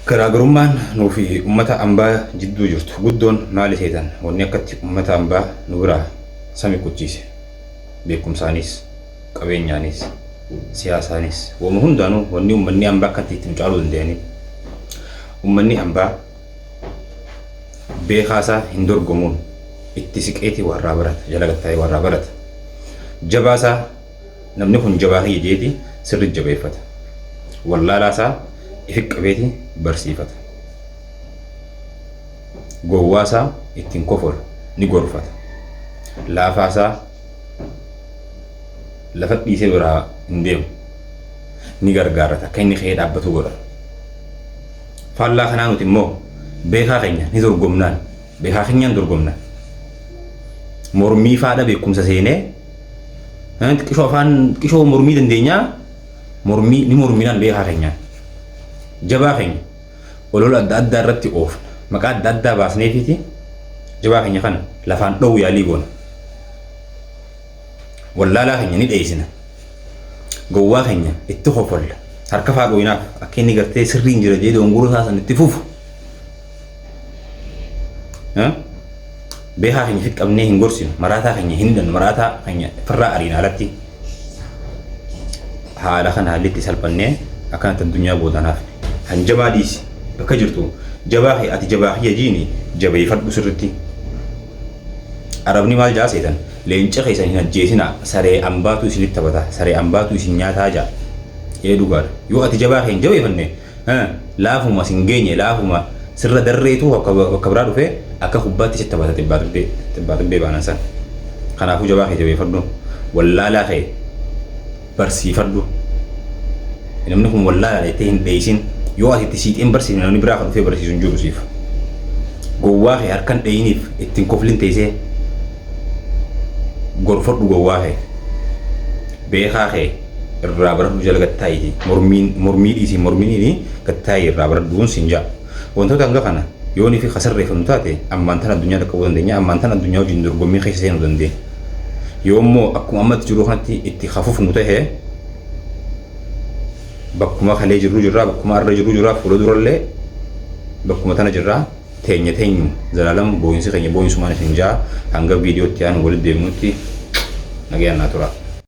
Garaagarummaan nuufi uummata ambaa jidduu jirtu guddoon maali seetan wanni akkatti uummata ambaa nu biraa sami kuchiise beekumsaanis qabeenyaanis siyaasaanis wama hundaanuu wanni uummanni ambaa akkatti itti nu caaluu danda'anii uummanni ambaa beekaasaa hin dorgomuun itti siqeetii warraa barata jala gattaa'ee warraa barata jabaasaa namni kun jabaa hiyya jeeti sirri jabeeffata wallaalaasaa ifi qabeetii barsiifata gowwaasaa ittiin kofolu ni gorfata laafaasaa lafa dhiisee biraa hin deemu ni gargaarata akka inni ka'ee dhaabbatu godha faallaa kanaa nuti immoo beekaa keenya ni dorgomnaan beekaa keenyaan dorgomnaan mormii faadha beekumsa seenee xiqqishoo mormii dandeenyaa mormii ni morminaan beekaa keenyaan jabaa keenya olola adda addaa irratti oofna maqaa adda addaa baasneefiti jabaa keenya kana lafaan dhowwu yaalii goona wallaalaa keenya ni dheessina gowwaa keenya itti kofolla harka faadhooyinaaf akka inni gartee sirriin jira jedhee dongoroo isaasan itti fufu beekaa keenya fi qabnee hin gorsinu maraataa keenya hin hidhannu maraataa keenya firraa ariina alatti haala kana haalli itti salphannee akkanatti addunyaa boodanaaf hanjabaa dhiisi bakka jirtu jabaa ati jabaa yajiini jabeeffadhu sirritti arabni maal jaa seetan leenca keessan hin ajjeesina saree ambaatu isinitti taphata saree ambaatu isin nyaataa jaa ee dhugaadha yoo ati jabaa hin jabeeffanne laafuma sin geenye laafuma sirra darreetu akka biraa dhufee akka kubbaatti sitti taphata xibbaa baanan san kanaafuu jabaa kee jabeeffadhu wallaalaa kee barsiifadhu namni kun wallaalaa itti hin dheessin yoo ati itti siixeen barsiifne namni biraa kan dhufee barsiisu hin jiru siif gowwaa kee harkan dheeyiniif ittiin koflin teessee gorfadhu gowwaa kee beekaa kee irraa baradhu jala gattaa'iti mormii dhiisii mormiini gattaa'ii irraa baradhuun siin jaa wantoota hanga kana yoo ni fi kasarreeffannu taate ammaan tan addunyaa dhaqqabuu dandeenya ammaan tan addunyaa wajjin dorgommii keessa seenuu dandeenya yoo immoo akkuma ammatti jiru kanatti itti hafufnu ta'ee bakkuma kalee jirru jirraa bakkuma arra jirru jirraa fuula durallee bakkuma tana jirraa teenyu zalaalam booyinsi keenya booyinsumaan isin jaa hanga viidiyootti aanu walitti deemnutti nagayaan naa tura.